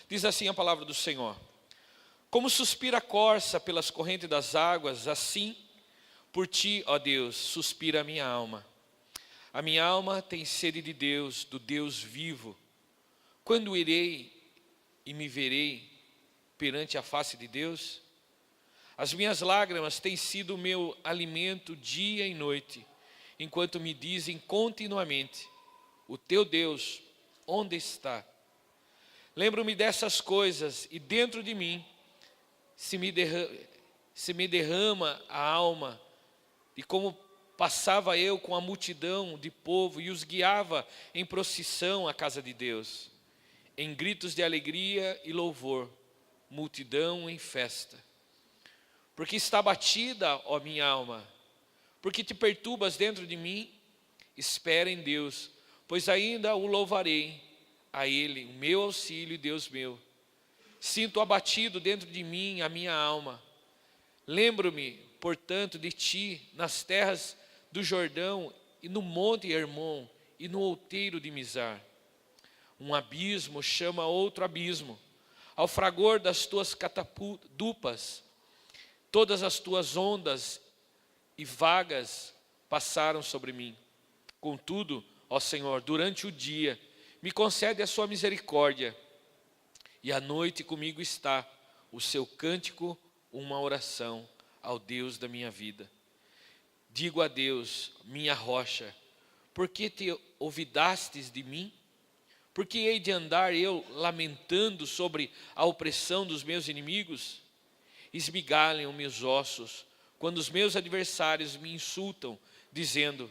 Diz assim a palavra do Senhor: como suspira a corça pelas correntes das águas, assim por ti, ó Deus, suspira a minha alma. A minha alma tem sede de Deus, do Deus vivo. Quando irei e me verei perante a face de Deus? As minhas lágrimas têm sido o meu alimento dia e noite, enquanto me dizem continuamente: o teu Deus, onde está? Lembro-me dessas coisas e dentro de mim se me derrama a alma, e como passava eu com a multidão de povo e os guiava em procissão à casa de Deus, em gritos de alegria e louvor, multidão em festa. Porque está batida, ó minha alma, porque te perturbas dentro de mim? Espera em Deus, pois ainda o louvarei, a Ele, o meu auxílio e Deus meu. Sinto abatido dentro de mim a minha alma. Lembro-me, portanto, de ti nas terras do Jordão e no monte Hermon e no outeiro de Mizar. Um abismo chama outro abismo, ao fragor das tuas catadupas. Todas as tuas ondas e vagas passaram sobre mim. Contudo, ó Senhor, durante o dia, me concede a sua misericórdia, e à noite comigo está o seu cântico, uma oração ao Deus da minha vida. Digo a Deus, minha rocha: por que te olvidastes de mim? Por que hei de andar eu lamentando sobre a opressão dos meus inimigos? Esmigalham meus ossos, quando os meus adversários me insultam, dizendo: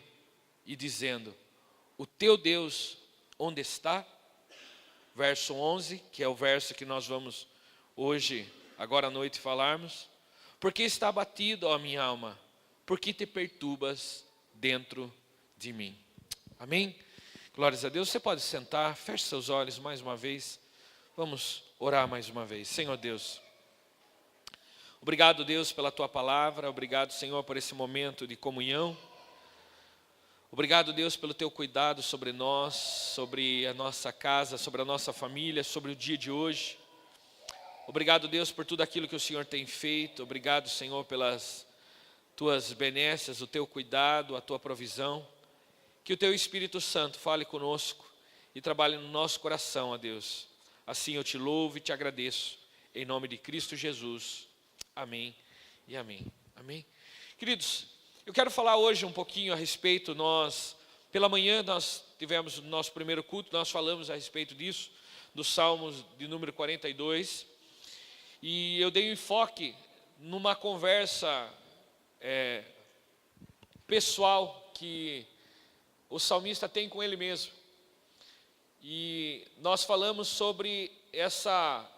o teu Deus, onde está? Verso 11, que é o verso que nós vamos hoje, agora à noite, falarmos. Porque está abatido, ó minha alma, porque te perturbas dentro de mim. Amém? Glórias a Deus. Você pode sentar, feche seus olhos mais uma vez. Vamos orar mais uma vez. Senhor Deus, obrigado, Deus, pela tua palavra. Obrigado, Senhor, por esse momento de comunhão. Obrigado, Deus, pelo teu cuidado sobre nós, sobre a nossa casa, sobre a nossa família, sobre o dia de hoje. Obrigado, Deus, por tudo aquilo que o Senhor tem feito. Obrigado, Senhor, pelas tuas benécias, o teu cuidado, a tua provisão. Que o teu Espírito Santo fale conosco e trabalhe no nosso coração, ó Deus. Assim eu te louvo e te agradeço, em nome de Cristo Jesus. Amém e amém. Amém. Queridos, eu quero falar hoje um pouquinho a respeito, pela manhã nós tivemos o nosso primeiro culto, nós falamos a respeito disso, dos Salmos de número 42, e eu dei um enfoque numa conversa pessoal que o salmista tem com ele mesmo, e nós falamos sobre essa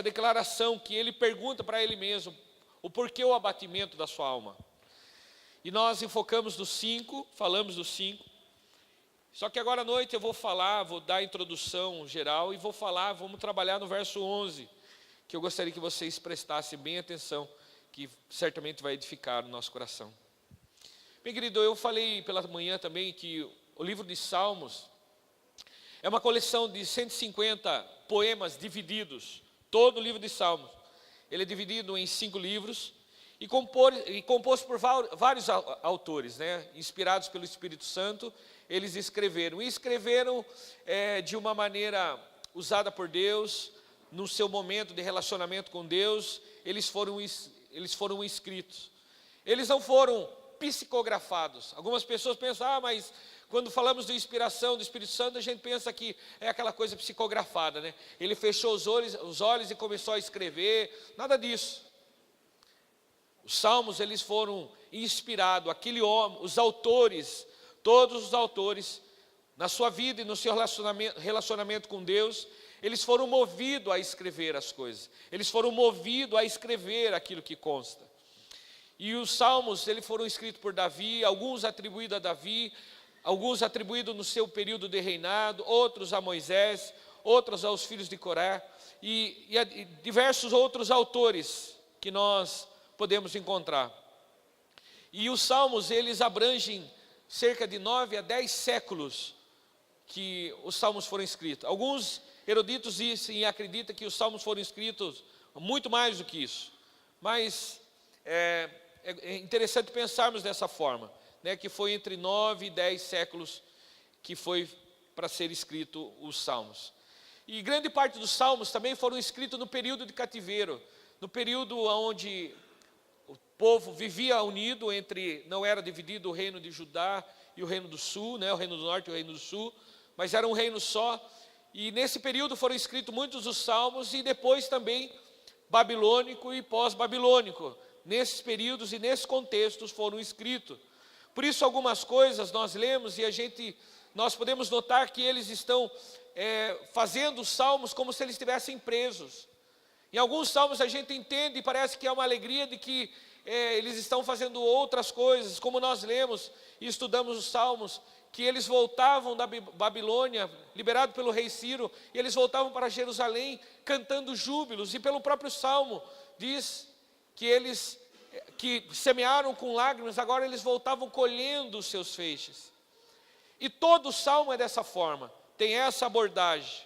declaração que ele pergunta para ele mesmo, o porquê o abatimento da sua alma. E nós enfocamos nos 5, falamos dos 5. Só que agora à noite eu vou dar a introdução geral e vamos trabalhar no verso 11, que eu gostaria que vocês prestassem bem atenção, que certamente vai edificar o nosso coração. Bem, querido, eu falei pela manhã também que o livro de Salmos é uma coleção de 150 poemas divididos, todo o livro de Salmos. Ele é dividido em 5 livros, e composto por vários autores, né? Inspirados pelo Espírito Santo, eles escreveram. E escreveram de uma maneira usada por Deus, no seu momento de relacionamento com Deus, eles foram escritos. Eles não foram psicografados. Algumas pessoas pensam, mas quando falamos de inspiração do Espírito Santo, a gente pensa que é aquela coisa psicografada, né? Ele fechou os olhos e começou a escrever, nada disso. Os salmos, eles foram inspirados, os autores, todos os autores, na sua vida e no seu relacionamento com Deus, eles foram movidos a escrever as coisas, eles foram movidos a escrever aquilo que consta. E os salmos, eles foram escritos por Davi, alguns atribuídos a Davi, alguns atribuídos no seu período de reinado, outros a Moisés, outros aos filhos de Coré, e diversos outros autores que nós podemos encontrar. E os salmos, eles abrangem cerca de 9 a 10 séculos que os salmos foram escritos. Alguns eruditos dizem e acreditam que os salmos foram escritos muito mais do que isso. Mas é interessante pensarmos dessa forma, né, que foi entre 9 e 10 séculos que foi para ser escrito os salmos. E grande parte dos salmos também foram escritos no período de cativeiro, no período onde o povo vivia unido entre, não era dividido o reino de Judá e o reino do sul, né, o reino do norte e o reino do sul, mas era um reino só. E nesse período foram escritos muitos dos salmos e depois também babilônico e pós-babilônico. Nesses períodos e nesses contextos foram escritos. Por isso algumas coisas nós lemos e nós podemos notar que eles estão fazendo os salmos como se eles estivessem presos. Em alguns salmos a gente entende e parece que é uma alegria de que eles estão fazendo outras coisas, como nós lemos e estudamos os salmos, que eles voltavam da Babilônia, liberado pelo rei Ciro, e eles voltavam para Jerusalém cantando júbilos, e pelo próprio salmo diz que eles que semearam com lágrimas, agora eles voltavam colhendo os seus feixes. E todo o salmo é dessa forma, tem essa abordagem.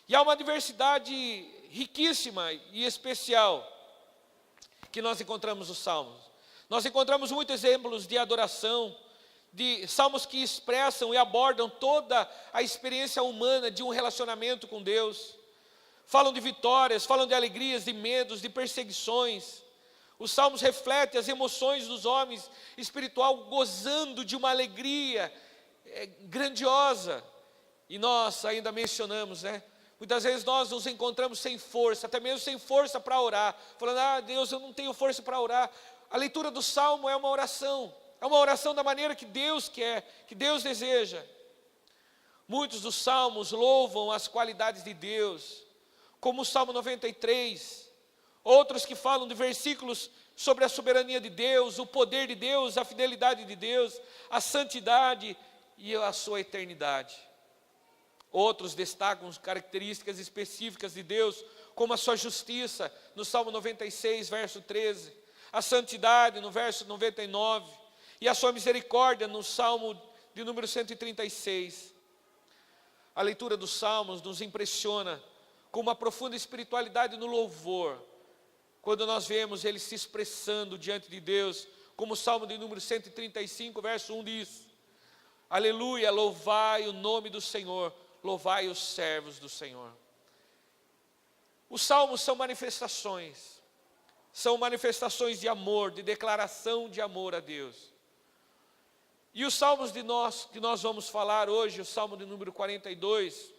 E há uma diversidade riquíssima e especial que nós encontramos nos salmos. Nós encontramos muitos exemplos de adoração, de salmos que expressam e abordam toda a experiência humana de um relacionamento com Deus. Falam de vitórias, falam de alegrias, de medos, de perseguições. Os salmos refletem as emoções dos homens espiritual gozando de uma alegria grandiosa. E nós ainda mencionamos, né? Muitas vezes nós nos encontramos sem força, até mesmo sem força para orar, falando, Deus, eu não tenho força para orar. A leitura do salmo é uma oração da maneira que Deus quer, que Deus deseja. Muitos dos salmos louvam as qualidades de Deus, como o Salmo 93, outros que falam de versículos sobre a soberania de Deus, o poder de Deus, a fidelidade de Deus, a santidade e a sua eternidade. Outros destacam características específicas de Deus, como a sua justiça, no Salmo 96, verso 13, a santidade, no verso 99, e a sua misericórdia, no Salmo de número 136. A leitura dos Salmos nos impressiona com uma profunda espiritualidade no louvor, quando nós vemos ele se expressando diante de Deus, como o Salmo de número 135, verso 1 diz, aleluia, louvai o nome do Senhor, louvai os servos do Senhor. Os salmos são manifestações de amor, de declaração de amor a Deus. E os salmos que nós vamos falar hoje, o Salmo de número 42,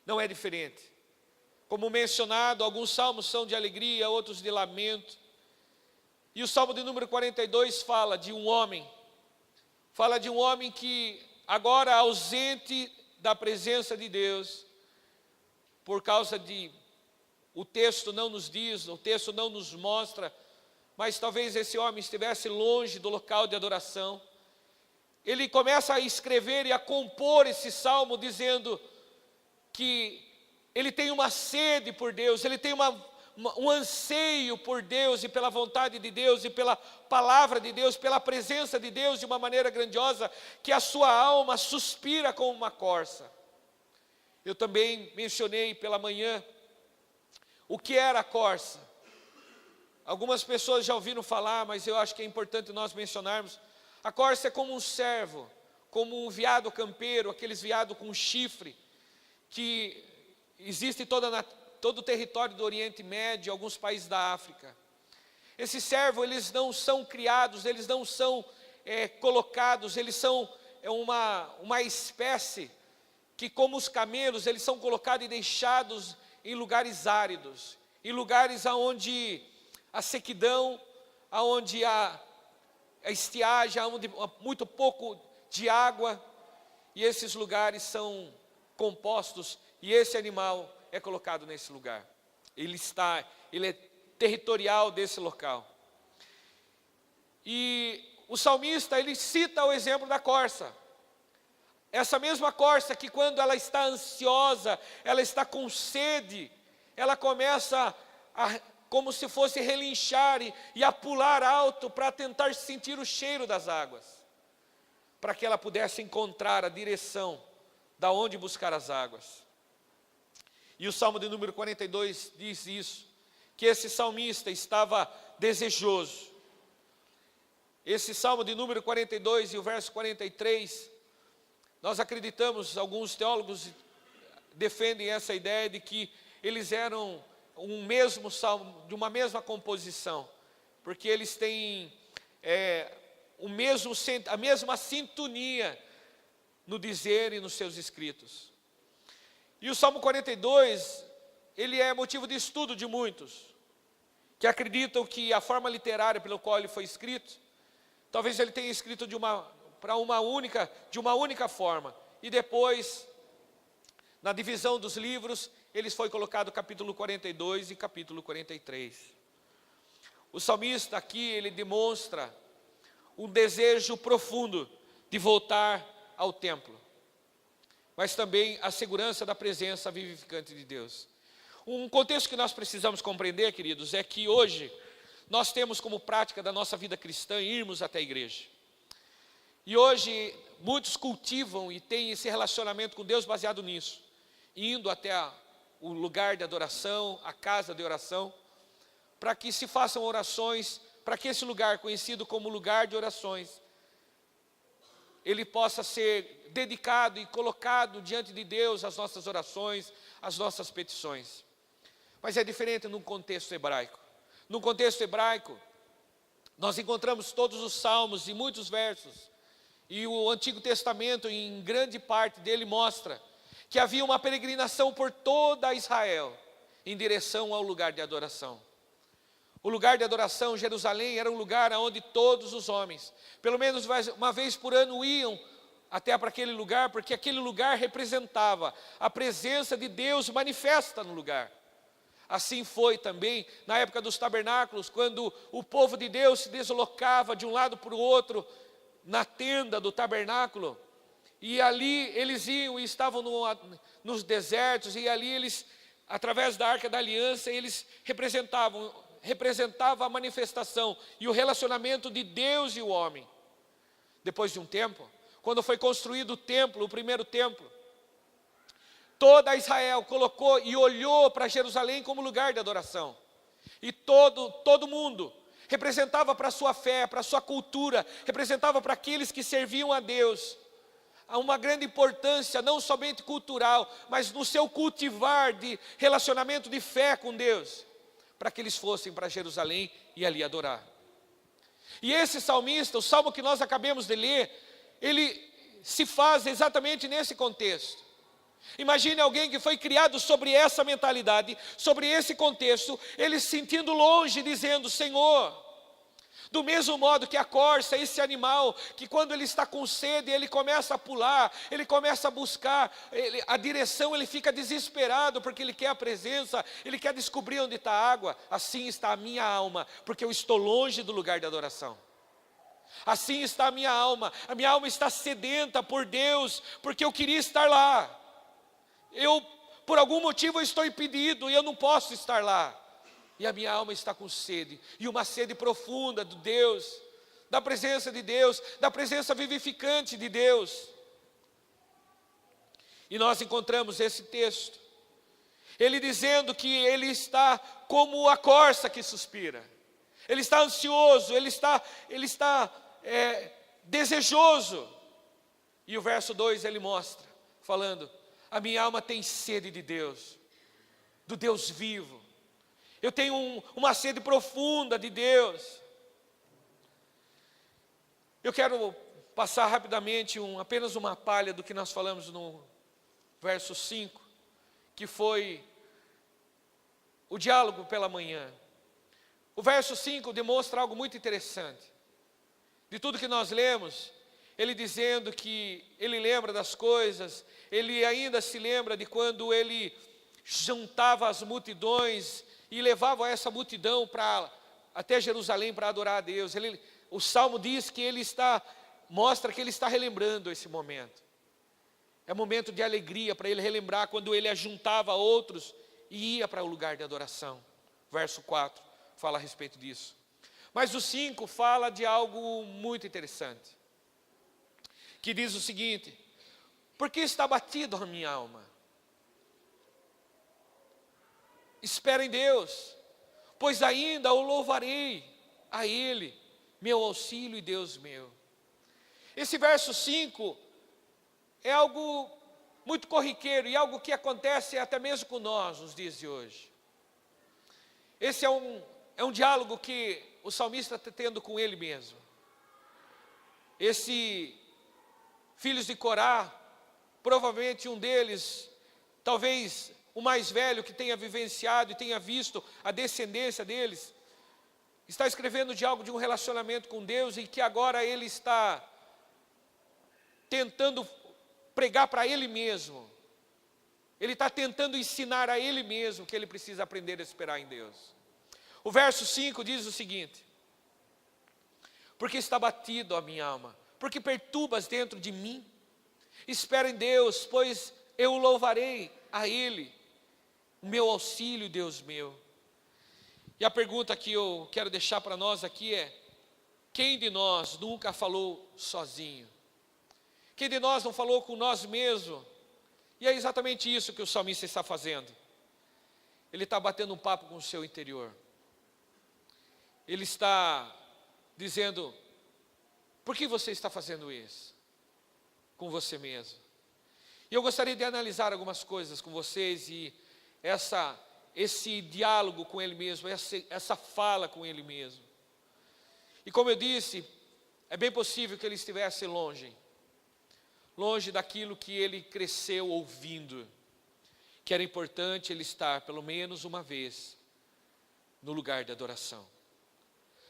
não é diferente. Como mencionado, alguns salmos são de alegria, outros de lamento. E o Salmo de número 42 fala de um homem que agora ausente da presença de Deus, por causa de, o texto não nos diz, o texto não nos mostra, mas talvez esse homem estivesse longe do local de adoração. Ele começa a escrever e a compor esse salmo dizendo que ele tem uma sede por Deus, ele tem um anseio por Deus e pela vontade de Deus e pela palavra de Deus, pela presença de Deus de uma maneira grandiosa, que a sua alma suspira como uma corça. Eu também mencionei pela manhã o que era a corça. Algumas pessoas já ouviram falar, mas eu acho que é importante nós mencionarmos. A corça é como um cervo, como um veado campeiro, aqueles veados com chifre, que existe em todo o território do Oriente Médio, alguns países da África. Esses cervos, eles não são criados, eles não são colocados, eles são uma espécie que, como os camelos, eles são colocados e deixados em lugares áridos, em lugares onde a sequidão, onde a estiagem, onde há muito pouco de água, e esses lugares são compostos, e esse animal é colocado nesse lugar. Ele é territorial desse local. E o salmista, ele cita o exemplo da corça. Essa mesma corça que quando ela está ansiosa, ela está com sede, ela começa como se fosse relinchar e a pular alto para tentar sentir o cheiro das águas, para que ela pudesse encontrar a direção da onde buscar as águas. E o Salmo de número 42 diz isso, que esse salmista estava desejoso. Esse Salmo de número 42 e o verso 43, nós acreditamos, alguns teólogos defendem essa ideia de que eles eram um mesmo salmo, de uma mesma composição, porque eles têm a mesma sintonia no dizer e nos seus escritos. E o Salmo 42, ele é motivo de estudo de muitos, que acreditam que a forma literária pela qual ele foi escrito, talvez ele tenha escrito de uma única forma, e depois, na divisão dos livros, eles foi colocado capítulo 42 e capítulo 43. O salmista aqui, ele demonstra um desejo profundo de voltar ao templo, mas também a segurança da presença vivificante de Deus. Um contexto que nós precisamos compreender, queridos, é que hoje nós temos como prática da nossa vida cristã irmos até a igreja. E hoje muitos cultivam e têm esse relacionamento com Deus baseado nisso, indo até o lugar de adoração, a casa de oração, para que se façam orações, para que esse lugar conhecido como lugar de orações, ele possa ser dedicado e colocado diante de Deus as nossas orações, as nossas petições. Mas é diferente num contexto hebraico. No contexto hebraico, nós encontramos todos os salmos e muitos versos, e o Antigo Testamento, em grande parte dele, mostra que havia uma peregrinação por toda Israel, em direção ao lugar de adoração. O lugar de adoração, Jerusalém, era um lugar onde todos os homens, pelo menos uma vez por ano, iam até para aquele lugar, porque aquele lugar representava a presença de Deus manifesta no lugar. Assim foi também na época dos tabernáculos, quando o povo de Deus se deslocava de um lado para o outro, na tenda do tabernáculo, e ali eles iam e estavam nos desertos, e ali eles, através da Arca da Aliança, eles representava a manifestação e o relacionamento de Deus e o homem. Depois de um tempo, quando foi construído o templo, o primeiro templo, toda Israel colocou e olhou para Jerusalém como lugar de adoração. E todo mundo representava para a sua fé, para a sua cultura, representava para aqueles que serviam a Deus. Há uma grande importância, não somente cultural, mas no seu cultivar de relacionamento de fé com Deus, para que eles fossem para Jerusalém e ali adorar. E esse salmista, o salmo que nós acabamos de ler, ele se faz exatamente nesse contexto. Imagine alguém que foi criado sobre essa mentalidade, sobre esse contexto, ele se sentindo longe, dizendo: Senhor, do mesmo modo que a corça, esse animal, que quando ele está com sede, ele começa a pular, ele começa a buscar a direção, ele fica desesperado, porque ele quer a presença, ele quer descobrir onde está a água. Assim está a minha alma, porque eu estou longe do lugar de adoração. Assim está a minha alma está sedenta por Deus, porque eu queria estar lá. Por algum motivo eu estou impedido e eu não posso estar lá. E a minha alma está com sede, e uma sede profunda de Deus, da presença de Deus, da presença vivificante de Deus. E nós encontramos esse texto, ele dizendo que ele está como a corça que suspira, ele está ansioso, ele está desejoso. E o verso 2 ele mostra, falando: a minha alma tem sede de Deus, do Deus vivo. Eu tenho uma sede profunda de Deus. Eu quero passar rapidamente apenas uma palha do que nós falamos no verso 5, que foi o diálogo pela manhã. O verso 5 demonstra algo muito interessante. De tudo que nós lemos, ele dizendo que ele lembra das coisas, ele ainda se lembra de quando ele juntava as multidões e levava essa multidão até Jerusalém para adorar a Deus. O Salmo diz que mostra que ele está relembrando esse momento. É um momento de alegria para ele relembrar quando ele ajuntava outros e ia para o lugar de adoração. Verso 4 fala a respeito disso. Mas o 5 fala de algo muito interessante, que diz o seguinte: por que está batida a minha alma? Espera em Deus, pois ainda o louvarei a Ele, meu auxílio e Deus meu. Esse verso 5 é algo muito corriqueiro e algo que acontece até mesmo com nós nos dias de hoje. Esse é um diálogo que o salmista está tendo com ele mesmo. Filhos de Corá, provavelmente um deles, talvez o mais velho que tenha vivenciado e tenha visto a descendência deles, está escrevendo de algo de um relacionamento com Deus e que agora ele está tentando pregar para ele mesmo. Ele está tentando ensinar a ele mesmo que ele precisa aprender a esperar em Deus. O verso 5 diz o seguinte: porque está batido a minha alma, porque perturbas dentro de mim. Espera em Deus, pois eu o louvarei a Ele, o meu auxílio, Deus meu. E a pergunta que eu quero deixar para nós aqui é: quem de nós nunca falou sozinho? Quem de nós não falou com nós mesmos? E é exatamente isso que o salmista está fazendo. Ele está batendo um papo com o seu interior. Ele está dizendo: por que você está fazendo isso com você mesmo? E eu gostaria de analisar algumas coisas com vocês, e esse diálogo com ele mesmo, essa fala com ele mesmo. E como eu disse, é bem possível que ele estivesse longe daquilo que ele cresceu ouvindo, que era importante ele estar pelo menos uma vez no lugar de adoração.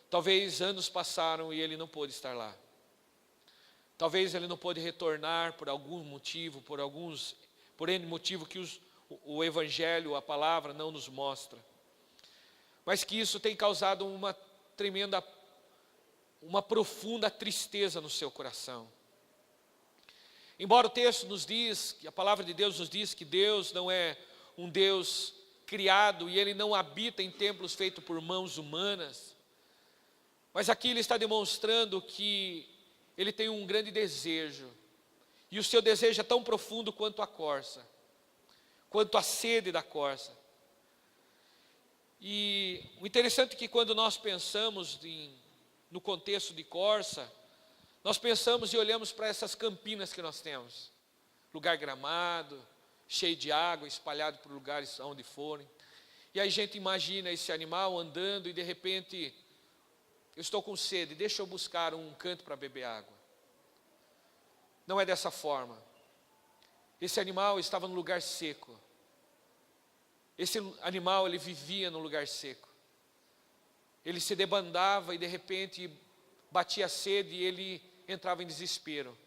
Talvez anos passaram e ele não pôde estar lá. Talvez ele não pôde retornar por algum motivo, por N motivo que o Evangelho, a palavra não nos mostra. Mas que isso tem causado uma profunda tristeza no seu coração. Embora o texto nos diz, a palavra de Deus nos diz que Deus não é um Deus criado e Ele não habita em templos feitos por mãos humanas, mas aqui Ele está demonstrando que Ele tem um grande desejo, e o seu desejo é tão profundo quanto a corça, quanto a sede da corça. E o interessante é que quando nós pensamos no contexto de corça, nós pensamos e olhamos para essas campinas que nós temos, lugar gramado, cheio de água, espalhado por lugares onde forem. E aí a gente imagina esse animal andando e de repente, eu estou com sede, deixa eu buscar um canto para beber água. Não é dessa forma. Esse animal estava num lugar seco. Esse animal, ele vivia num lugar seco. Ele se debandava e de repente batia a sede e ele entrava em desespero.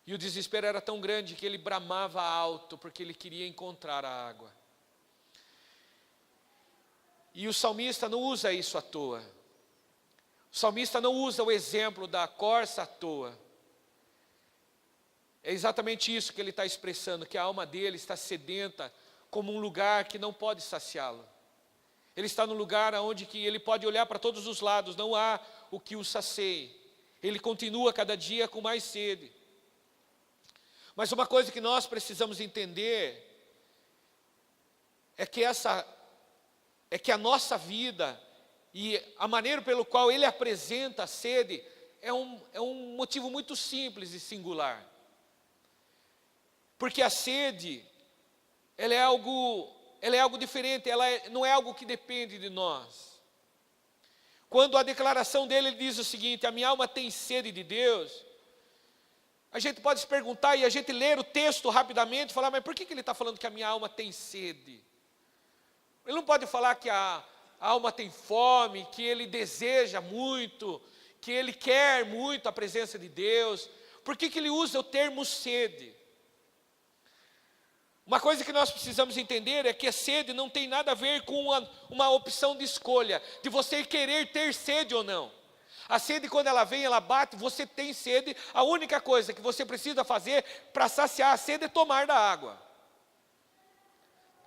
E o desespero era tão grande que ele bramava alto, porque ele queria encontrar a água. E o salmista não usa isso à toa. O salmista não usa o exemplo da corça à toa. É exatamente isso que ele está expressando, que a alma dele está sedenta como um lugar que não pode saciá-lo. Ele está num lugar onde que ele pode olhar para todos os lados, não há o que o sacie. Ele continua cada dia com mais sede. Mas uma coisa que nós precisamos entender é que a nossa vida e a maneira pelo qual ele apresenta a sede é um motivo muito simples e singular. Porque a sede, ela é algo diferente, não é algo que depende de nós. Quando a declaração dele ele diz o seguinte: a minha alma tem sede de Deus, a gente pode se perguntar e a gente ler o texto rapidamente e falar: mas por que ele está falando que a minha alma tem sede? Ele não pode falar que a alma tem fome, que ele deseja muito, que ele quer muito a presença de Deus. Por que ele usa o termo sede? Uma coisa que nós precisamos entender é que a sede não tem nada a ver com uma opção de escolha, de você querer ter sede ou não. A sede, quando ela vem, ela bate, você tem sede, a única coisa que você precisa fazer para saciar a sede é tomar da água.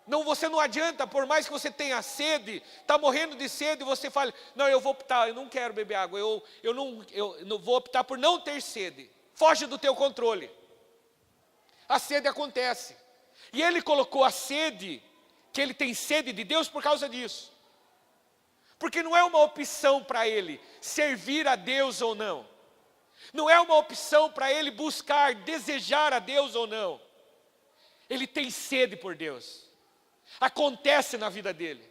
Você não adianta, por mais que você tenha sede, está morrendo de sede, você fala: não, eu vou optar, eu não quero beber água, eu não vou optar por não ter sede. Foge do teu controle. A sede acontece. E ele colocou a sede que ele tem sede de Deus por causa disso. Porque não é uma opção para ele servir a Deus ou não. Não é uma opção para ele buscar, desejar a Deus ou não. Ele tem sede por Deus. Acontece na vida dele.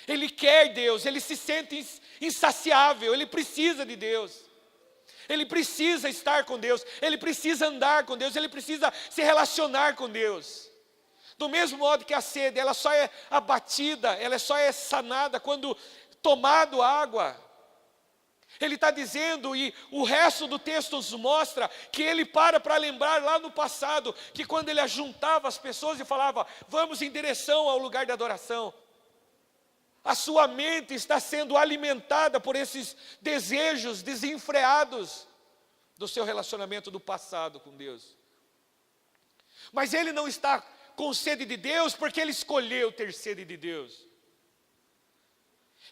Ele quer Deus, ele se sente insaciável, ele precisa de Deus. Ele precisa estar com Deus, ele precisa andar com Deus, ele precisa se relacionar com Deus. Do mesmo modo que a sede, ela só é abatida, ela só é sanada quando tomado água. Ele está dizendo, e o resto do texto nos mostra, que ele para lembrar lá no passado, que quando ele ajuntava as pessoas e falava, vamos em direção ao lugar de adoração. A sua mente está sendo alimentada por esses desejos desenfreados do seu relacionamento do passado com Deus. Mas ele não está com sede de Deus porque ele escolheu ter sede de Deus.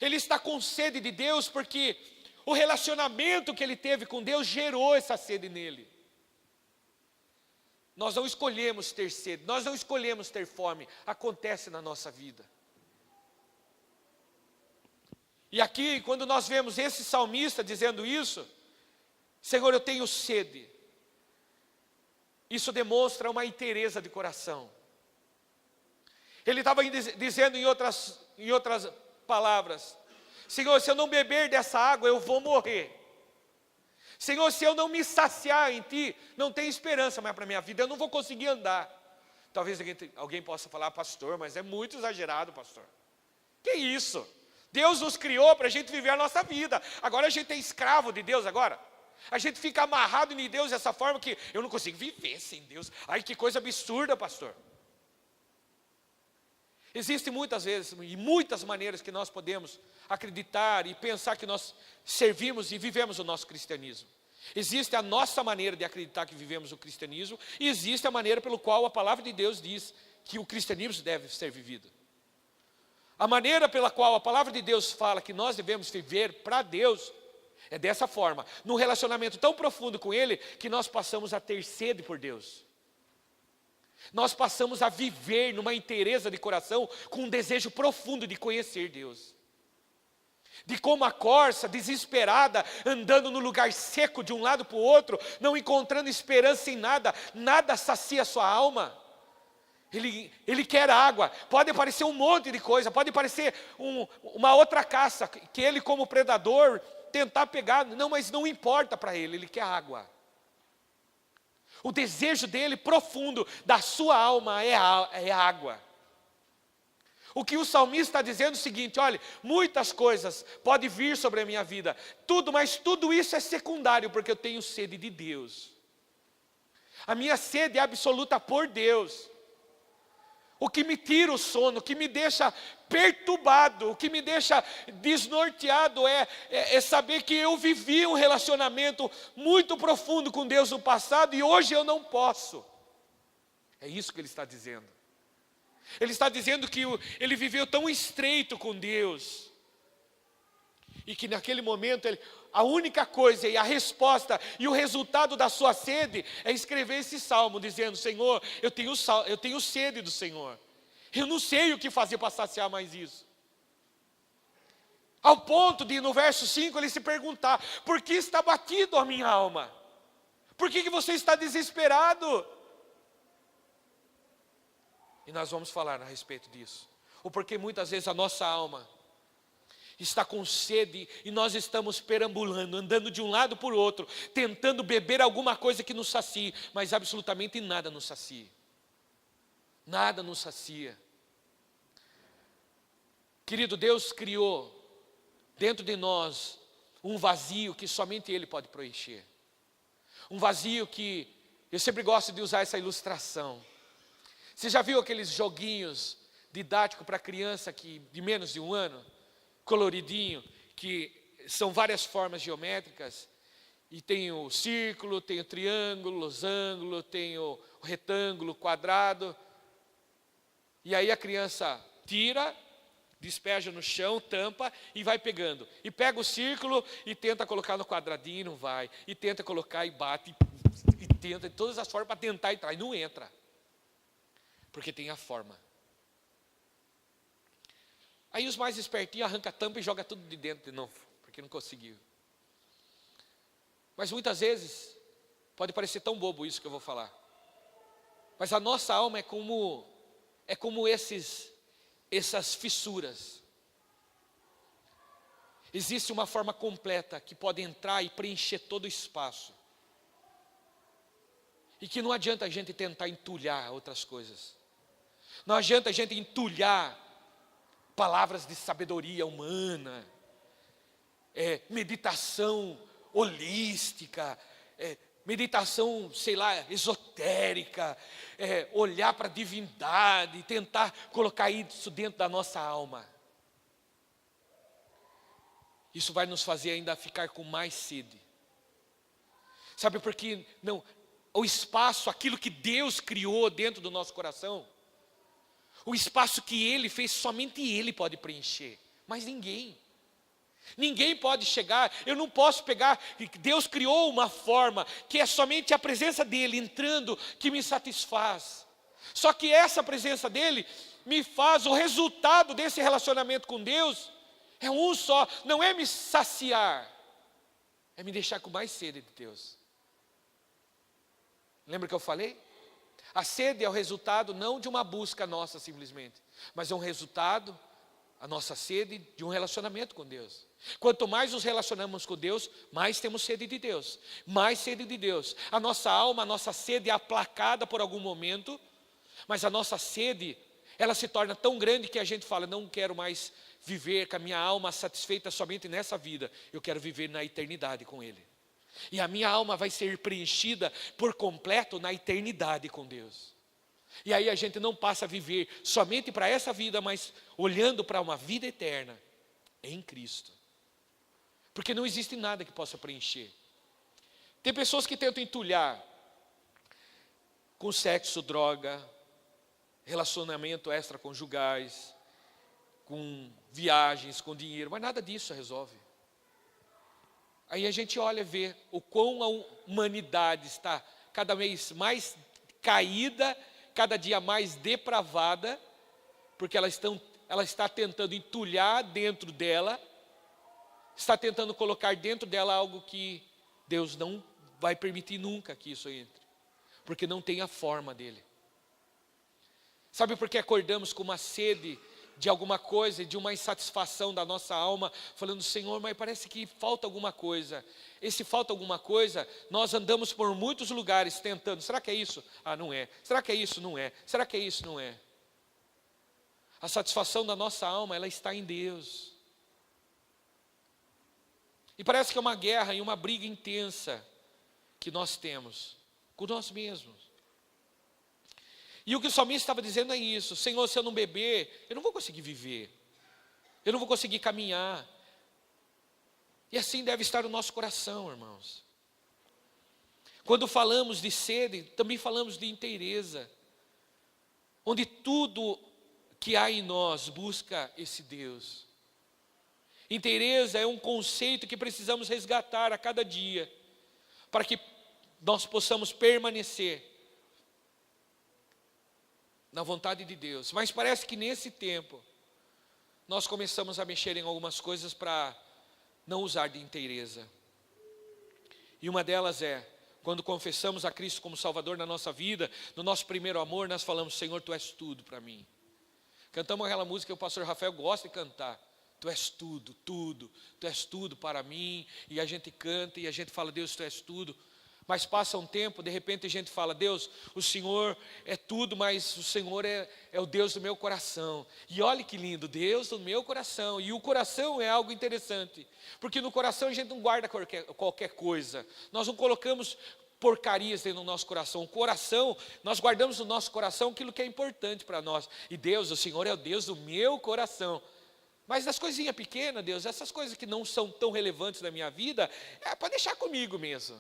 Ele está com sede de Deus porque o relacionamento que ele teve com Deus gerou essa sede nele. Nós não escolhemos ter sede, nós não escolhemos ter fome, acontece na nossa vida. E aqui, quando nós vemos esse salmista dizendo isso, Senhor, eu tenho sede. Isso demonstra uma inteireza de coração. Ele estava dizendo em outras palavras, Senhor, se eu não beber dessa água, eu vou morrer. Senhor, se eu não me saciar em Ti, não tem esperança mais para a minha vida, eu não vou conseguir andar. Talvez alguém possa falar, pastor, mas é muito exagerado, pastor. Que isso? Deus nos criou para a gente viver a nossa vida. Agora a gente é escravo de Deus agora. A gente fica amarrado em Deus dessa forma que eu não consigo viver sem Deus. Ai, que coisa absurda, pastor. Existem muitas vezes e muitas maneiras que nós podemos acreditar e pensar que nós servimos e vivemos o nosso cristianismo. Existe a nossa maneira de acreditar que vivemos o cristianismo e existe a maneira pelo qual a palavra de Deus diz que o cristianismo deve ser vivido. A maneira pela qual a palavra de Deus fala que nós devemos viver para Deus é dessa forma, num relacionamento tão profundo com Ele, que nós passamos a ter sede por Deus. Nós passamos a viver numa inteireza de coração, com um desejo profundo de conhecer Deus. De como a corça, desesperada, andando no lugar seco de um lado para o outro, não encontrando esperança em nada, nada sacia a sua alma. Ele quer água, pode aparecer um monte de coisa, pode aparecer uma outra caça, que ele como predador tentar pegar, não, mas não importa para ele quer água. O desejo dele profundo, da sua alma é água. O que o salmista está dizendo é o seguinte, olha, muitas coisas podem vir sobre a minha vida, mas tudo isso é secundário, porque eu tenho sede de Deus. A minha sede é absoluta por Deus. O que me tira o sono, o que me deixa perturbado, o que me deixa desnorteado é saber que eu vivi um relacionamento muito profundo com Deus no passado e hoje eu não posso. É isso que ele está dizendo. Ele está dizendo que ele viveu tão estreito com Deus e que naquele momento a única coisa e a resposta e o resultado da sua sede é escrever esse salmo dizendo, Senhor, eu tenho sede do Senhor. Eu não sei o que fazer para saciar mais isso. Ao ponto de no verso 5 ele se perguntar, por que está batido a minha alma? Por que você está desesperado? E nós vamos falar a respeito disso. Ou porque muitas vezes a nossa alma está com sede e nós estamos perambulando, andando de um lado para o outro, tentando beber alguma coisa que nos sacie, mas absolutamente nada nos sacia. Nada nos sacia. Querido, Deus criou dentro de nós um vazio que somente Ele pode preencher. Um vazio que, eu sempre gosto de usar essa ilustração. Você já viu aqueles joguinhos didáticos para criança de menos de 1 ano? Coloridinho, que são várias formas geométricas, e tem o círculo, tem o triângulo, losango, tem o retângulo, quadrado, e aí a criança tira, despeja no chão, tampa e vai pegando, e pega o círculo e tenta colocar no quadradinho, não vai, e tenta colocar e bate, e tenta, de todas as formas para tentar entrar, e não entra, porque tem a forma. Aí os mais espertinhos arrancam a tampa e jogam tudo de dentro de novo, porque não conseguiu. Mas muitas vezes, pode parecer tão bobo isso que eu vou falar, mas a nossa alma é como essas fissuras. Existe uma forma completa que pode entrar e preencher todo o espaço. E que não adianta a gente tentar entulhar outras coisas. Não adianta a gente entulhar palavras de sabedoria humana, meditação holística, meditação, sei lá, esotérica, olhar para a divindade, tentar colocar isso dentro da nossa alma. Isso vai nos fazer ainda ficar com mais sede. Sabe por quê? Não, o espaço, aquilo que Deus criou dentro do nosso coração, o espaço que Ele fez, somente Ele pode preencher, mas ninguém. Ninguém pode chegar, eu não posso pegar, Deus criou uma forma, que é somente a presença dEle entrando, que me satisfaz. Só que essa presença dEle, me faz, o resultado desse relacionamento com Deus, é um só, não é me saciar, é me deixar com mais sede de Deus. Lembra que eu falei? A sede é o resultado não de uma busca nossa simplesmente, mas é um resultado, a nossa sede, de um relacionamento com Deus. Quanto mais nos relacionamos com Deus, mais temos sede de Deus, mais sede de Deus. A nossa alma, a nossa sede é aplacada por algum momento, mas a nossa sede, ela se torna tão grande que a gente fala, não quero mais viver com a minha alma satisfeita somente nessa vida, eu quero viver na eternidade com Ele. E a minha alma vai ser preenchida por completo na eternidade com Deus. E aí a gente não passa a viver somente para essa vida, mas olhando para uma vida eterna em Cristo. Porque não existe nada que possa preencher. Tem pessoas que tentam entulhar com sexo, droga, relacionamento extraconjugais, com viagens, com dinheiro, mas nada disso resolve. Aí a gente olha e vê o quão a humanidade está cada vez mais caída, cada dia mais depravada, porque ela está tentando entulhar dentro dela, está tentando colocar dentro dela algo que Deus não vai permitir nunca que isso entre, porque não tem a forma dele. Sabe por que acordamos com uma sede de alguma coisa, de uma insatisfação da nossa alma, falando, Senhor, mas parece que falta alguma coisa. Esse falta alguma coisa, nós andamos por muitos lugares tentando, será que é isso? Ah, não é. Será que é isso? Não é. Será que é isso? Não é. A satisfação da nossa alma, ela está em Deus. E parece que é uma guerra e uma briga intensa que nós temos com nós mesmos. E o que o salmista estava dizendo é isso, Senhor, se eu não beber, eu não vou conseguir viver, eu não vou conseguir caminhar. E assim deve estar o nosso coração, irmãos. Quando falamos de sede, também falamos de inteireza, onde tudo que há em nós busca esse Deus. Inteireza é um conceito que precisamos resgatar a cada dia, para que nós possamos permanecer na vontade de Deus. Mas parece que nesse tempo, nós começamos a mexer em algumas coisas para não usar de inteireza. E uma delas é, quando confessamos a Cristo como Salvador na nossa vida, no nosso primeiro amor, nós falamos, Senhor, Tu és tudo para mim. Cantamos aquela música que o pastor Rafael gosta de cantar. Tu és tudo, tudo, Tu és tudo para mim. E a gente canta e a gente fala, Deus, Tu és tudo. Mas passa um tempo, de repente a gente fala, Deus, o Senhor é tudo, mas o Senhor é o Deus do meu coração. E olha que lindo, Deus do meu coração. E o coração é algo interessante, porque no coração a gente não guarda qualquer coisa. Nós não colocamos porcarias dentro do nosso coração. O coração, nós guardamos no nosso coração aquilo que é importante para nós. E Deus, o Senhor é o Deus do meu coração. Mas das coisinhas pequenas, Deus, essas coisas que não são tão relevantes na minha vida, pode deixar comigo mesmo.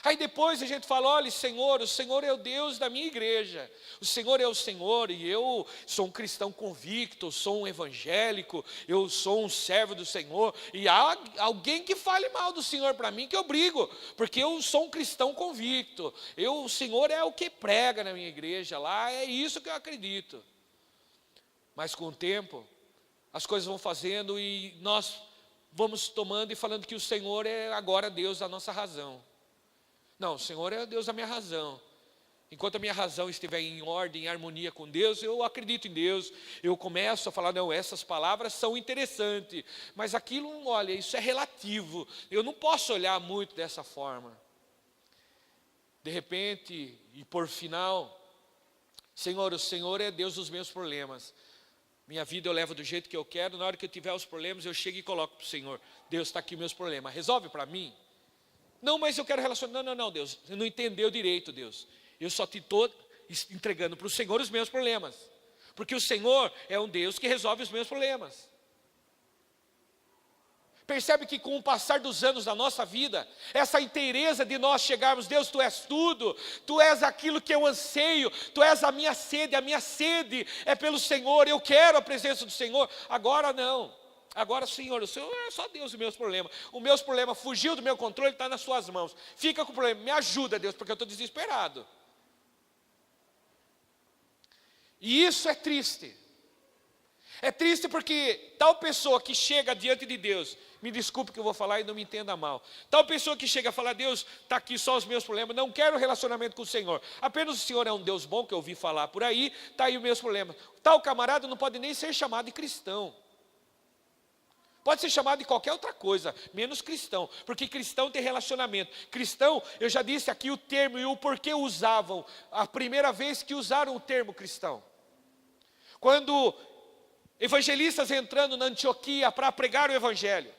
Aí depois a gente fala, olha Senhor, o Senhor é o Deus da minha igreja, o Senhor é o Senhor e eu sou um cristão convicto, sou um evangélico, eu sou um servo do Senhor, e há alguém que fale mal do Senhor para mim que eu brigo, porque eu sou um cristão convicto, o Senhor é o que prega na minha igreja lá, é isso que eu acredito. Mas com o tempo, as coisas vão fazendo e nós vamos tomando e falando que o Senhor é agora Deus da nossa razão. Não, o Senhor é Deus da minha razão. Enquanto a minha razão estiver em ordem, em harmonia com Deus, eu acredito em Deus. Eu começo a falar, não, essas palavras são interessantes, mas aquilo, olha, isso é relativo. Eu não posso olhar muito dessa forma. De repente, e por final, Senhor, o Senhor é Deus dos meus problemas. Minha vida eu levo do jeito que eu quero, na hora que eu tiver os problemas, eu chego e coloco para o Senhor. Deus, está aqui meus problemas, resolve para mim? Não, mas eu quero relacionar. Não, Deus, você não entendeu direito, Deus. Eu só te estou entregando para o Senhor os meus problemas. Porque o Senhor é um Deus que resolve os meus problemas. Percebe que com o passar dos anos da nossa vida, essa inteireza de nós chegarmos, Deus, Tu és tudo, Tu és aquilo que eu anseio, Tu és a minha sede é pelo Senhor, eu quero a presença do Senhor. Agora não, agora Senhor, o Senhor é só Deus os meus problemas. O meus problemas fugiu do meu controle, está nas Suas mãos. Fica com o problema, me ajuda, Deus, porque eu estou desesperado. E isso é triste. É triste porque tal pessoa que chega diante de Deus, me desculpe que eu vou falar e não me entenda mal. Tal pessoa que chega a falar, Deus, está aqui só os meus problemas, não quero relacionamento com o Senhor. Apenas o Senhor é um Deus bom, que eu ouvi falar por aí, está aí os meus problemas. Tal camarada não pode nem ser chamado de cristão. Pode ser chamado de qualquer outra coisa, menos cristão, porque cristão tem relacionamento. Cristão, eu já disse aqui o termo e o porquê usavam, a primeira vez que usaram o termo cristão. Quando evangelistas entrando na Antioquia para pregar o evangelho,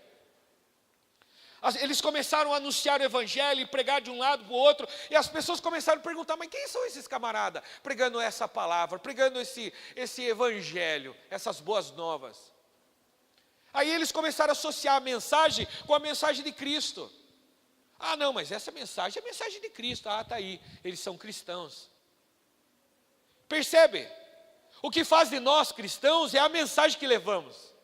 eles começaram a anunciar o evangelho e pregar de um lado para o outro, e as pessoas começaram a perguntar, mas quem são esses camaradas pregando essa palavra, pregando esse evangelho, essas boas novas? Aí eles começaram a associar a mensagem com a mensagem de Cristo. Ah não, mas essa mensagem é a mensagem de Cristo. Ah, está aí, eles são cristãos. Percebe? O que faz de nós cristãos é a mensagem que levamos.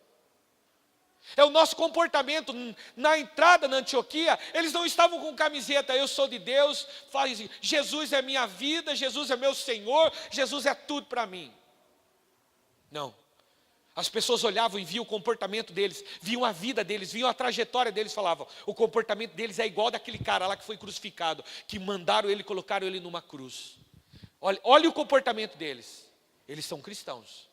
É o nosso comportamento. Na entrada na Antioquia, eles não estavam com camiseta, eu sou de Deus, Jesus é minha vida, Jesus é meu Senhor, Jesus é tudo para mim. Não. As pessoas olhavam e viam o comportamento deles, viam a vida deles, viam a trajetória deles, falavam, o comportamento deles é igual daquele cara lá que foi crucificado, que mandaram ele, colocaram ele numa cruz. Olha o comportamento deles. Eles são cristãos.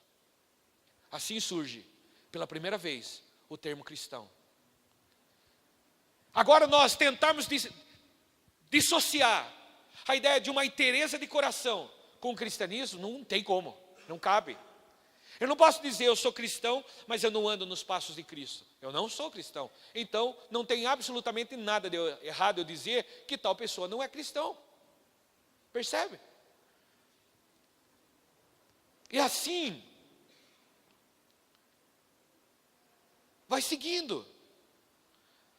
Assim surge, pela primeira vez, o termo cristão. Agora nós tentamos dissociar a ideia de uma inteireza de coração com o cristianismo, não tem como, não cabe. Eu não posso dizer eu sou cristão, mas eu não ando nos passos de Cristo. Eu não sou cristão. Então, não tem absolutamente nada de errado eu dizer que tal pessoa não é cristão. Percebe? E assim, vai seguindo.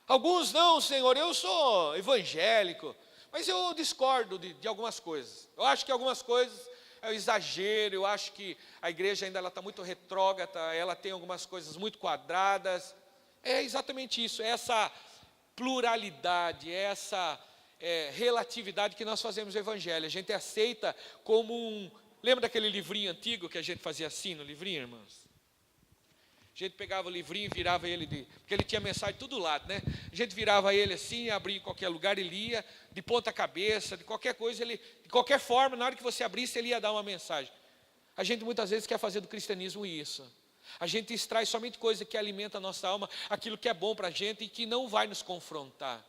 Alguns não, Senhor, eu sou evangélico, mas eu discordo de algumas coisas. Eu acho que algumas coisas é um exagero, eu acho que a igreja ainda está muito retrógrada, ela tem algumas coisas muito quadradas. É exatamente isso, é essa pluralidade, é essa relatividade que nós fazemos no evangelho. A gente aceita como um... Lembra daquele livrinho antigo que a gente fazia assim no livrinho, irmãos? A gente pegava o livrinho e virava ele, porque ele tinha mensagem de todo lado, né? A gente virava ele assim, abria em qualquer lugar e lia, de ponta cabeça, de qualquer coisa, de qualquer forma, na hora que você abrisse, ele ia dar uma mensagem. A gente muitas vezes quer fazer do cristianismo isso. A gente extrai somente coisa que alimenta a nossa alma, aquilo que é bom para a gente e que não vai nos confrontar.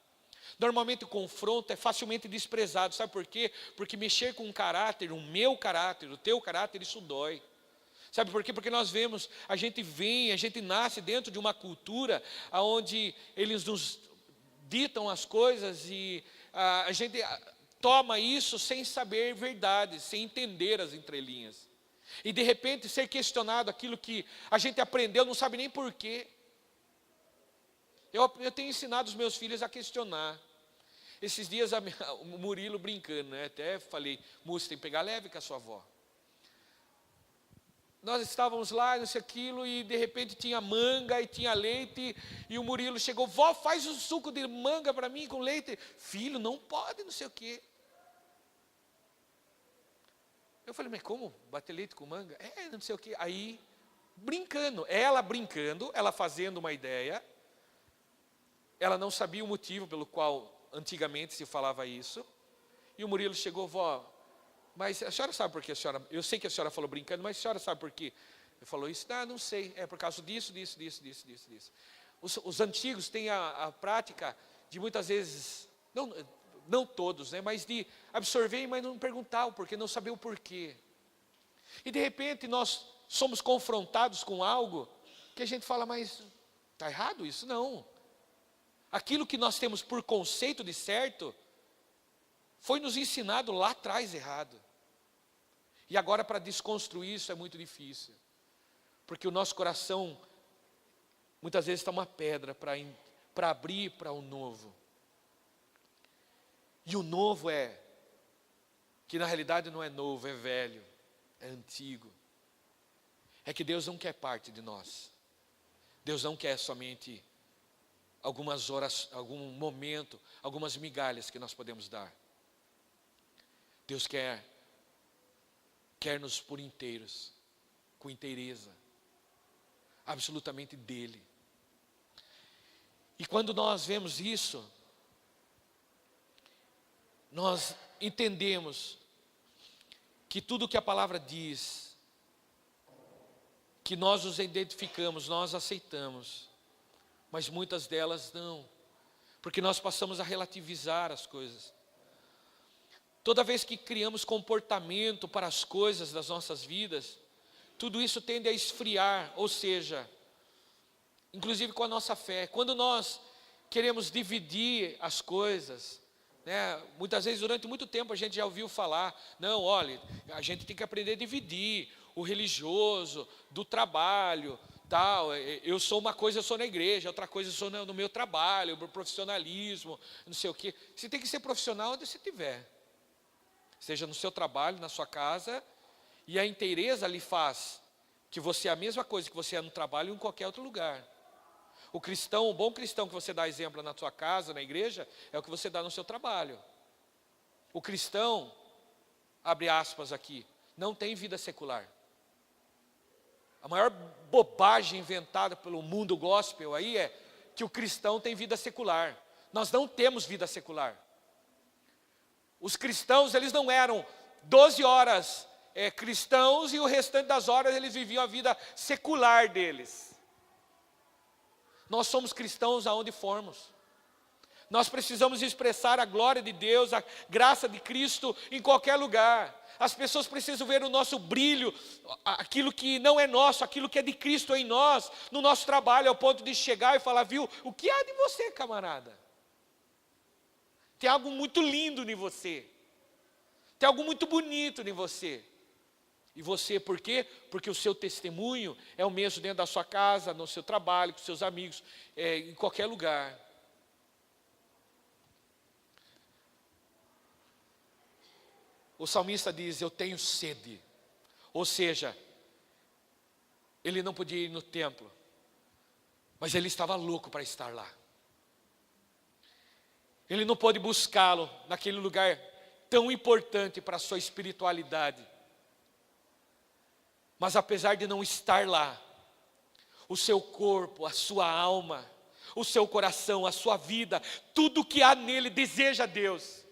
Normalmente o confronto é facilmente desprezado, sabe por quê? Porque mexer com um caráter, o meu caráter, o teu caráter, isso dói. Sabe por quê? Porque nós vemos, a gente nasce dentro de uma cultura onde eles nos ditam as coisas e a gente toma isso sem saber verdades, sem entender as entrelinhas. E de repente ser questionado aquilo que a gente aprendeu, não sabe nem por quê. Eu tenho ensinado os meus filhos a questionar. Esses dias o Murilo brincando, né? Até falei, Múcio, tem que pegar leve com a sua avó. Nós estávamos lá, não sei aquilo, e de repente tinha manga e tinha leite, e o Murilo chegou, vó, faz um suco de manga para mim com leite. Filho, não pode, não sei o quê. Eu falei, mas como? Bater leite com manga? Não sei o quê. Aí, brincando, ela fazendo uma ideia, ela não sabia o motivo pelo qual antigamente se falava isso, e o Murilo chegou: vó, mas a senhora sabe por que a senhora, eu sei que a senhora falou brincando, mas a senhora sabe por que ele falou isso? Ah, não sei, é por causa disso. Os antigos têm a prática de muitas vezes, não todos, né, mas de absorver, mas não perguntar o porquê, não saber o porquê. E de repente nós somos confrontados com algo que a gente fala: mas está errado isso? Não. Aquilo que nós temos por conceito de certo, foi nos ensinado lá atrás errado. E agora para desconstruir isso é muito difícil. Porque o nosso coração, muitas vezes está uma pedra para abrir para o novo. E o novo que na realidade não é novo, é velho, é antigo. É que Deus não quer parte de nós. Deus não quer somente algumas horas, algum momento, algumas migalhas que nós podemos dar. Deus quer-nos por inteiros, com inteireza, absolutamente dele. E quando nós vemos isso, nós entendemos que tudo que a palavra diz, que nós nos identificamos, nós aceitamos, mas muitas delas não, porque nós passamos a relativizar as coisas. Toda vez que criamos comportamento para as coisas das nossas vidas, tudo isso tende a esfriar, ou seja, inclusive com a nossa fé. Quando nós queremos dividir as coisas, né, muitas vezes durante muito tempo a gente já ouviu falar: não, olha, a gente tem que aprender a dividir o religioso do trabalho, tal. Eu sou uma coisa, eu sou na igreja, outra coisa eu sou no meu trabalho, no profissionalismo, não sei o quê. Você tem que ser profissional onde você estiver, seja no seu trabalho, na sua casa, e a inteireza lhe faz que você é a mesma coisa que você é no trabalho ou em qualquer outro lugar. O cristão, o bom cristão que você dá exemplo na sua casa, na igreja, é o que você dá no seu trabalho. O cristão, abre aspas aqui, não tem vida secular. A maior bobagem inventada pelo mundo gospel aí é que o cristão tem vida secular. Nós não temos vida secular. Os cristãos, eles não eram 12 horas cristãos e o restante das horas eles viviam a vida secular deles. Nós somos cristãos aonde formos. Nós precisamos expressar a glória de Deus, a graça de Cristo em qualquer lugar. As pessoas precisam ver o nosso brilho, aquilo que não é nosso, aquilo que é de Cristo em nós, no nosso trabalho, ao ponto de chegar e falar: viu, o que há de você, camarada? Tem algo muito lindo em você. Tem algo muito bonito em você. E você, por quê? Porque o seu testemunho é o mesmo dentro da sua casa, no seu trabalho, com seus amigos, em qualquer lugar. O salmista diz: eu tenho sede. Ou seja, ele não podia ir no templo, mas ele estava louco para estar lá. Ele não pôde buscá-lo naquele lugar tão importante para a sua espiritualidade. Mas apesar de não estar lá, o seu corpo, a sua alma, o seu coração, a sua vida, tudo que há nele deseja Deus.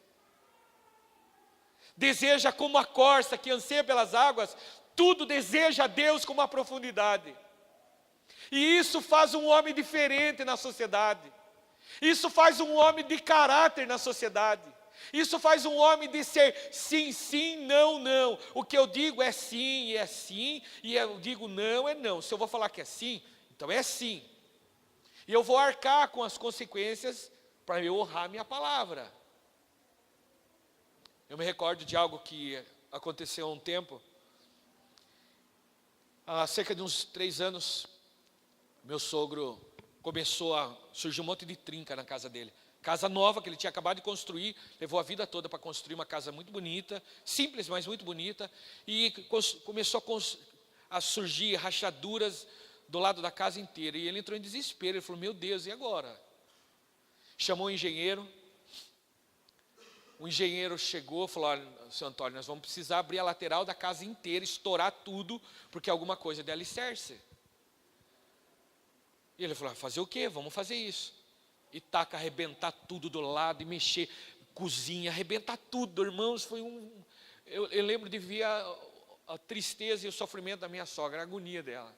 Deseja como a corça que anseia pelas águas, tudo deseja a Deus com uma profundidade. E isso faz um homem diferente na sociedade. Isso faz um homem de caráter na sociedade. Isso faz um homem de ser sim, sim, não, não. O que eu digo é sim, e é sim, e eu digo não, é não. Se eu vou falar que é sim, então é sim. E eu vou arcar com as consequências para eu honrar minha palavra. Eu me recordo de algo que aconteceu há um tempo. Há cerca de uns 3 anos, meu sogro começou a surgir um monte de trinca na casa dele. Casa nova que ele tinha acabado de construir, levou a vida toda para construir uma casa muito bonita, simples, mas muito bonita, e começou a surgir rachaduras do lado da casa inteira, e ele entrou em desespero. Ele falou: meu Deus, e agora? Chamou o engenheiro chegou e falou: olha, seu Antônio, nós vamos precisar abrir a lateral da casa inteira, estourar tudo, porque alguma coisa é de alicerce. E ele falou, fazer o quê? Vamos fazer isso. E taca, arrebentar tudo do lado, e mexer, cozinha, arrebentar tudo, irmãos, foi eu lembro de ver a tristeza e o sofrimento da minha sogra, a agonia dela.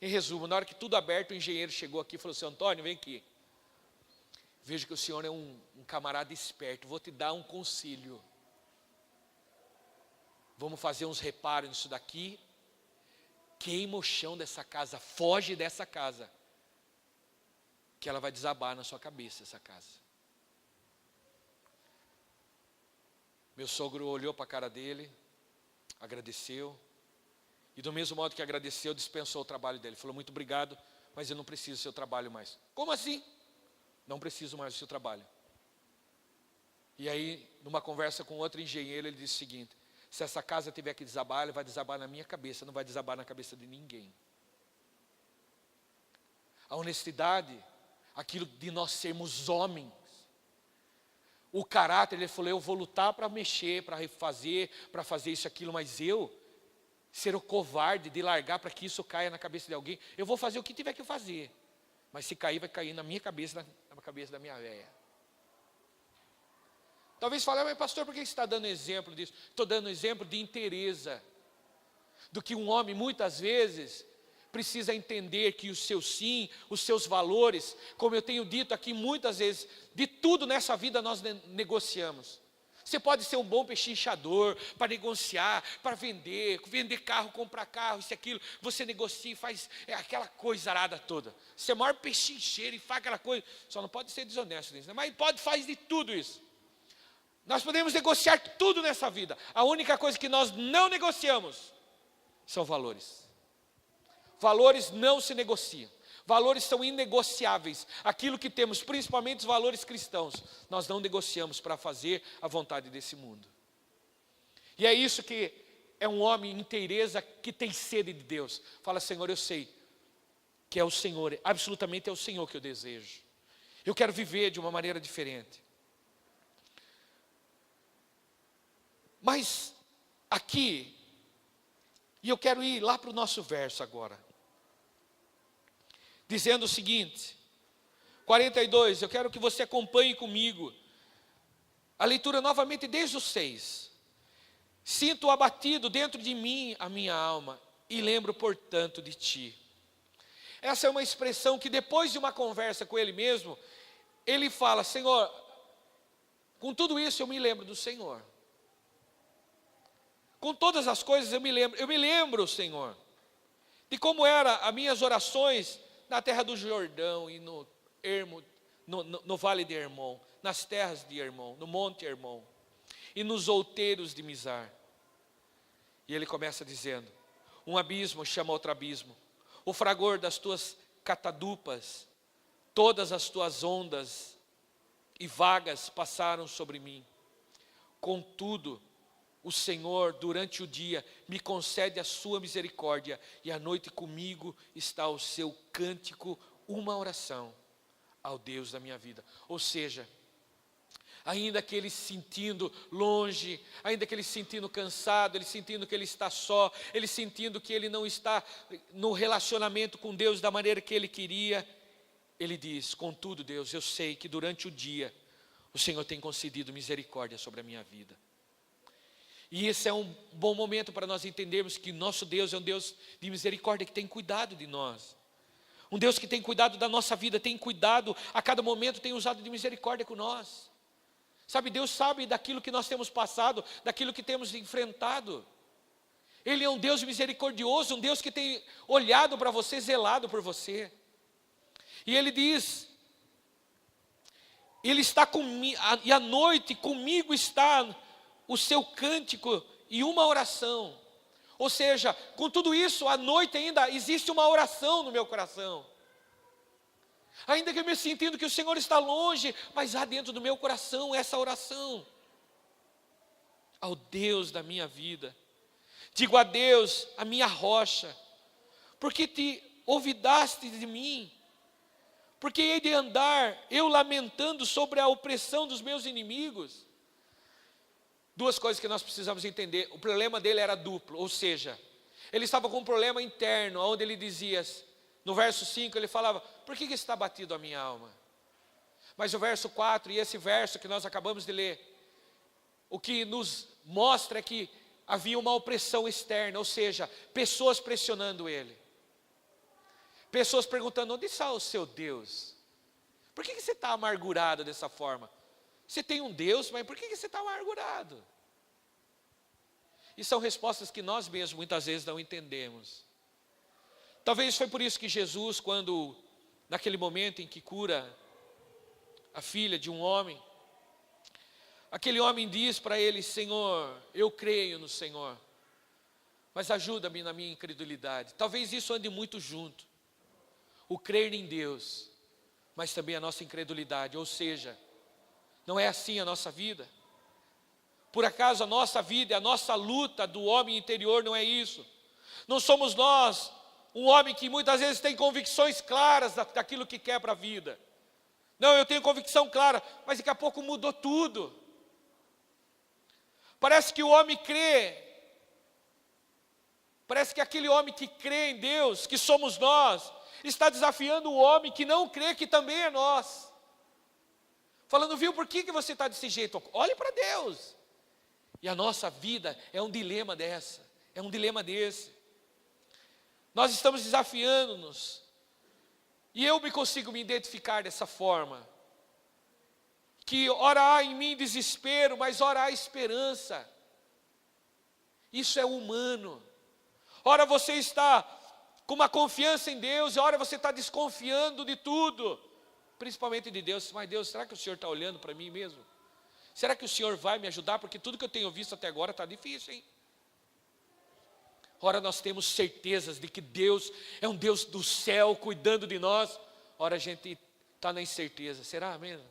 Em resumo, na hora que tudo aberto, o engenheiro chegou aqui e falou assim, Antônio, vem aqui. Vejo que o senhor é um camarada esperto, vou te dar um conselho. Vamos fazer uns reparos nisso daqui, queima o chão dessa casa, foge dessa casa, que ela vai desabar na sua cabeça, essa casa. Meu sogro olhou para a cara dele, agradeceu, e do mesmo modo que agradeceu, dispensou o trabalho dele. Falou, muito obrigado, mas eu não preciso do seu trabalho mais. Como assim? Não preciso mais do seu trabalho. E aí, numa conversa com outro engenheiro, ele disse o seguinte, se essa casa tiver que desabar, ele vai desabar na minha cabeça, não vai desabar na cabeça de ninguém. A honestidade, aquilo de nós sermos homens, o caráter, ele falou, eu vou lutar para mexer, para refazer, para fazer isso, aquilo, mas eu, ser o covarde de largar para que isso caia na cabeça de alguém, eu vou fazer o que tiver que fazer, mas se cair, vai cair na minha cabeça, na cabeça da minha véia. Talvez fale, mas pastor, por que você está dando exemplo disso? Estou dando exemplo de inteireza, do que um homem muitas vezes precisa entender que o seu sim, os seus valores, como eu tenho dito aqui muitas vezes, de tudo nessa vida nós negociamos. Você pode ser um bom pechinchador para negociar, para vender carro, comprar carro, isso e aquilo. Você negocia e faz aquela coisa arada toda. Você é o maior pechincheiro e faz aquela coisa. Só não pode ser desonesto nisso, né? Mas faz de tudo isso. Nós podemos negociar tudo nessa vida. A única coisa que nós não negociamos são valores. Valores não se negociam. Valores são inegociáveis. Aquilo que temos, principalmente os valores cristãos, nós não negociamos para fazer a vontade desse mundo. E é isso que é um homem inteireza que tem sede de Deus. Fala, Senhor, eu sei que é o Senhor, absolutamente é o Senhor que eu desejo. Eu quero viver de uma maneira diferente. Mas aqui, e eu quero ir lá para o nosso verso agora, dizendo o seguinte, 42, eu quero que você acompanhe comigo, a leitura novamente desde o 6. Sinto abatido dentro de mim a minha alma, e lembro, portanto, de ti. Essa é uma expressão que depois de uma conversa com ele mesmo, ele fala, Senhor, com tudo isso eu me lembro do Senhor. Com todas as coisas eu me lembro, Senhor, de como eram as minhas orações na terra do Jordão e no vale de Hermon, nas terras de Hermon, no monte Hermon, e nos outeiros de Mizar. E ele começa dizendo, um abismo chama outro abismo, o fragor das tuas catadupas, todas as tuas ondas e vagas passaram sobre mim. Contudo, o Senhor, durante o dia, me concede a sua misericórdia, e à noite comigo está o seu cântico, uma oração ao Deus da minha vida. Ou seja, ainda que ele se sentindo longe, ainda que ele se sentindo cansado, ele sentindo que ele está só, ele sentindo que ele não está no relacionamento com Deus da maneira que ele queria, ele diz, contudo, Deus, eu sei que durante o dia, o Senhor tem concedido misericórdia sobre a minha vida. E esse é um bom momento para nós entendermos que nosso Deus é um Deus de misericórdia, que tem cuidado de nós. Um Deus que tem cuidado da nossa vida, tem cuidado, a cada momento tem usado de misericórdia com nós. Sabe, Deus sabe daquilo que nós temos passado, daquilo que temos enfrentado. Ele é um Deus misericordioso, um Deus que tem olhado para você, zelado por você. E Ele diz, Ele está comigo, e à noite comigo está o seu cântico e uma oração. Ou seja, com tudo isso, à noite ainda existe uma oração no meu coração. Ainda que eu me sentindo que o Senhor está longe, mas há dentro do meu coração essa oração. Ao Deus da minha vida. Digo a Deus, a minha rocha, porque te olvidaste de mim. Porque hei de andar eu lamentando sobre a opressão dos meus inimigos. Duas coisas que nós precisamos entender. O problema dele era duplo, ou seja, ele estava com um problema interno, onde ele dizia, No verso 5 ele falava, por que está batido a minha alma? Mas o verso 4 e esse verso que nós acabamos de ler, o que nos mostra é que havia uma opressão externa, ou seja, pessoas pressionando ele. Pessoas perguntando, onde está o seu Deus? Por que você está amargurado dessa forma? Você tem um Deus, mas por que você está amargurado? E são respostas que nós mesmos muitas vezes não entendemos. Talvez foi por isso que Jesus, quando, naquele momento em que cura a filha de um homem, aquele homem diz para ele, Senhor, eu creio no Senhor, mas ajuda-me na minha incredulidade. Talvez isso ande muito junto, o crer em Deus, mas também a nossa incredulidade, ou seja, não é assim a nossa vida? Por acaso a nossa vida, a nossa luta do homem interior não é isso? Não somos nós, um homem que muitas vezes tem convicções claras daquilo que quer para a vida. Não, eu tenho convicção clara, mas daqui a pouco mudou tudo. Parece que o homem crê, parece que aquele homem que crê em Deus, que somos nós, está desafiando o homem que não crê, que também é nós. Falando, viu, por que você está desse jeito? Olhe para Deus. E a nossa vida é um dilema desse. Nós estamos desafiando-nos. E eu consigo me identificar dessa forma. Que ora há em mim desespero, mas ora há esperança. Isso é humano. Ora você está com uma confiança em Deus, e ora você está desconfiando de tudo. Principalmente de Deus. Mas Deus, será que o Senhor está olhando para mim mesmo? Será que o Senhor vai me ajudar? Porque tudo que eu tenho visto até agora está difícil, hein? Ora nós temos certezas de que Deus é um Deus do céu cuidando de nós. Ora a gente está na incerteza. Será mesmo?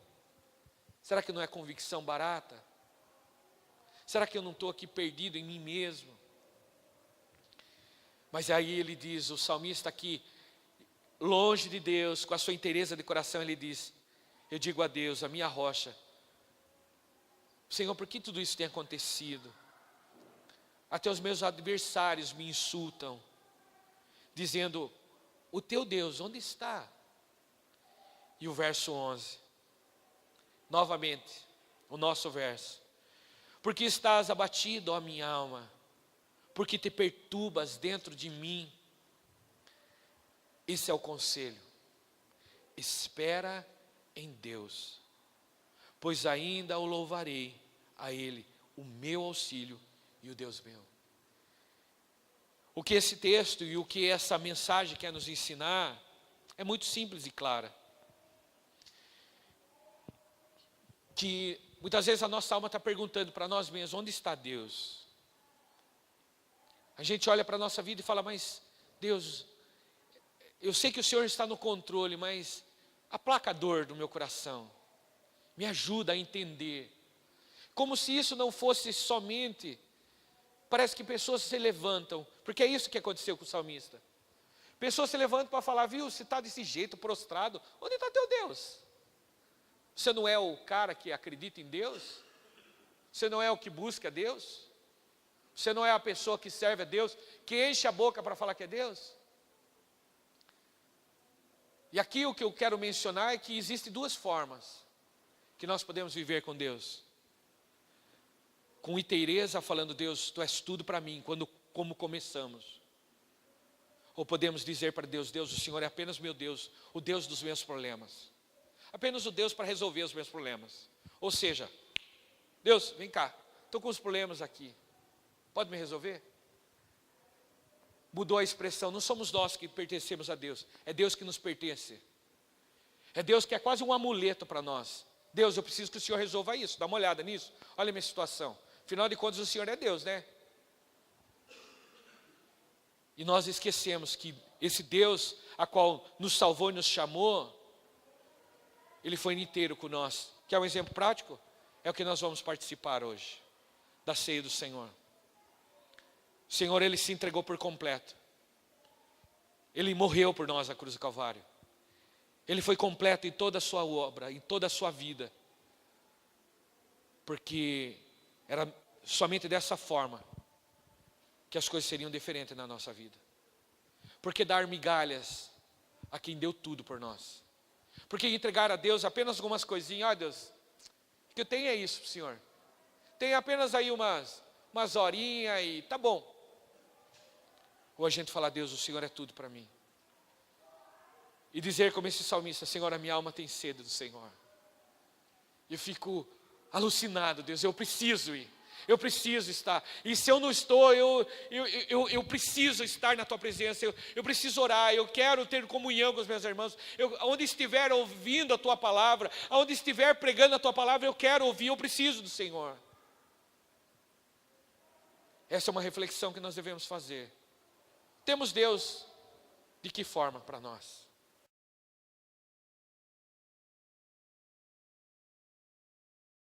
Será que não é convicção barata? Será que eu não estou aqui perdido em mim mesmo? Mas aí ele diz, o salmista aqui, longe de Deus, com a sua inteireza de coração, ele diz, eu digo a Deus, a minha rocha, Senhor, por que tudo isso tem acontecido? Até os meus adversários me insultam, dizendo, o teu Deus, onde está? E o verso 11, novamente, o nosso verso, porque estás abatido, ó minha alma, porque te perturbas dentro de mim. Esse é o conselho, espera em Deus, pois ainda o louvarei a Ele, o meu auxílio e o Deus meu. O que esse texto e o que essa mensagem quer nos ensinar é muito simples e clara. Que muitas vezes a nossa alma está perguntando para nós mesmos, onde está Deus? A gente olha para a nossa vida e fala, mas Deus, eu sei que o Senhor está no controle, mas aplaca a dor do meu coração, me ajuda a entender. Como se isso não fosse somente, parece que pessoas se levantam, porque é isso que aconteceu com o salmista. Pessoas se levantam para falar, viu, você está desse jeito, prostrado, onde está teu Deus? Você não é o cara que acredita em Deus? Você não é o que busca Deus? Você não é a pessoa que serve a Deus, que enche a boca para falar que é Deus? E aqui o que eu quero mencionar é que existem duas formas que nós podemos viver com Deus. Com inteireza falando, Deus, Tu és tudo para mim, como começamos. Ou podemos dizer para Deus, Deus, o Senhor é apenas meu Deus, o Deus dos meus problemas. Apenas o Deus para resolver os meus problemas. Ou seja, Deus, vem cá, estou com os problemas aqui. Pode me resolver? Mudou a expressão, não somos nós que pertencemos a Deus, é Deus que nos pertence. É Deus que é quase um amuleto para nós. Deus, eu preciso que o Senhor resolva isso, dá uma olhada nisso, olha a minha situação. Afinal de contas, o Senhor é Deus, né? E nós esquecemos que esse Deus, a qual nos salvou e nos chamou, Ele foi inteiro com nós. Quer um exemplo prático? É o que nós vamos participar hoje, da ceia do Senhor. O Senhor, Ele se entregou por completo. Ele morreu por nós na cruz do Calvário. Ele foi completo em toda a sua obra, em toda a sua vida. Porque era somente dessa forma que as coisas seriam diferentes na nossa vida. Porque dar migalhas a quem deu tudo por nós. Porque entregar a Deus apenas algumas coisinhas, ó Deus, o que eu tenho é isso, Senhor. Tem apenas aí umas horinhas e tá bom. Ou a gente falar, Deus, o Senhor é tudo para mim. E dizer como esse salmista, Senhor, a minha alma tem sede do Senhor. Eu fico alucinado, Deus, eu preciso ir. Eu preciso estar, e se eu não estou, eu preciso estar na Tua presença, eu preciso orar, eu quero ter comunhão com os meus irmãos, onde estiver ouvindo a Tua palavra, onde estiver pregando a Tua palavra, eu quero ouvir, eu preciso do Senhor. Essa é uma reflexão que nós devemos fazer. Temos Deus de que forma para nós?